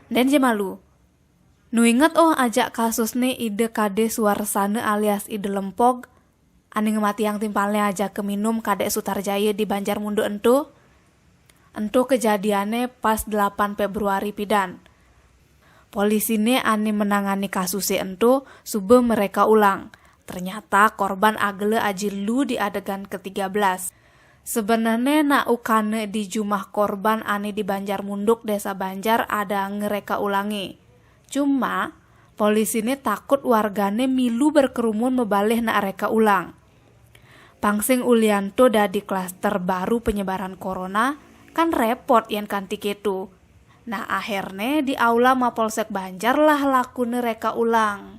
Dan je malu. Nu inget ajak kasus nih ide kade Suarsana alias ide lempog. Ane ngemati yang timpalnya aja ke minum kadek Sutarjaya di Banjarmundu entu. Entu kejadiannya pas 8 Februari pidan. Polisi ane menangani kasusnya entu sube mereka ulang. Ternyata korban agele ajilu di adegan ke-13. Sebenarnya ukane di jumah korban ane di Banjarmunduk Desa Banjar ada ngereka ulangi. Cuma polisi ini takut wargane milu berkerumun mebalih reka ulang. Pangsing Ulianto dadi klaster baru penyebaran corona kan repot yang kanti ketu. Nah akhirnya di aula Mapolsek Banjar lah lakune reka ulang.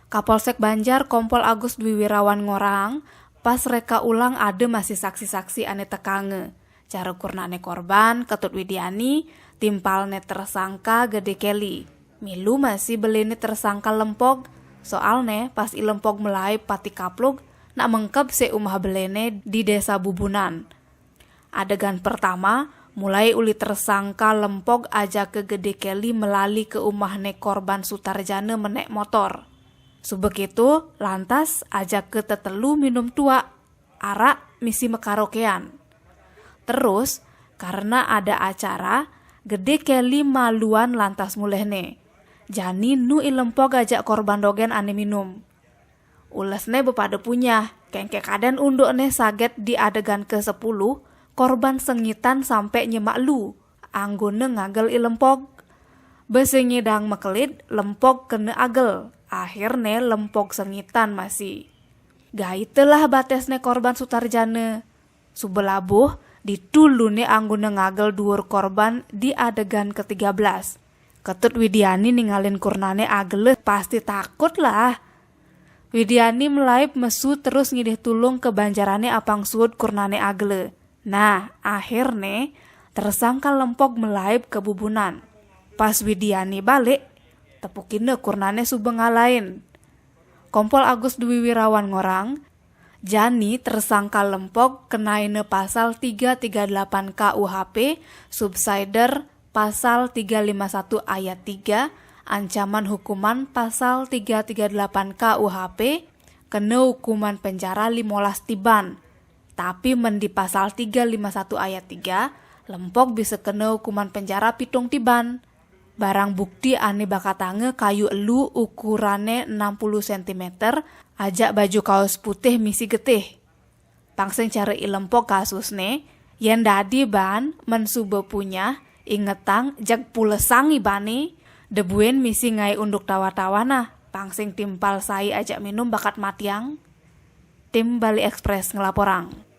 Kapolsek Banjar Kompol Agus Dwi Wirawan ngorang pas reka ulang ada masih saksi-saksi ane tekange. Cara kurnane korban Ketut Widiani timpalne tersangka Gede Kelly. Milu masih belini tersangka lempog. Soalnya pas lempog melai pati kaplug nak mengkep seumah belene di desa Bubunan. Adegan pertama mulai uli tersangka lempog aja ke Gede Kelly melali ke umahne korban Sutarjana menek motor. Subegitu lantas aja ke tetelu minum tua. Arak misi mekarokean. Terus karena ada acara Gede Kelly maluan lantas mulehne. Jani nu ilempog ajak korban dogen ane minum. Ulesne bepada punya, kengke kaden undukne saget di adegan ke-10, korban sengitan sampai nyemak lu. Anggone ngagel ilempog. Besengidang mekelit, lempog kena agel. Akhirnya lempog sengitan masih. Gaitelah batesne korban Sutarjana. Subelabuh, ditulune anggone ngagel dhuwur korban di adegan ke-13. Ketut Widiani ninggalin kurnane agele pasti takut lah. Widiani melaip mesu terus ngidih tulung ke banjarane apang suud kurnane agele. Nah akhirnya tersangka lempog melaip ke Bubunan. Pas Widiani balik, tepukine kurnane subengalain. Kompol Agus Dwi Wirawan ngorang, Jani tersangka lempog kenaine pasal 338 KUHP, subsider pasal 351 ayat 3, ancaman hukuman pasal 338 KUHP, kena hukuman penjara 15 tiban. Tapi mendi pasal 351 ayat 3, lempog bisa kena hukuman penjara 7 tiban. Barang bukti ane bakatange kayu elu ukurane 60 cm, ajak baju kaos putih misi getih. Pangseng cara ilempog kasusne, yen dadi ban mensube punya, ingetang jak pulesangi bani, debuen misi ngai unduk tawa-tawana, pangseng timpal sai ajak minum bakat matiang. Tim Bali Express ngelaporang.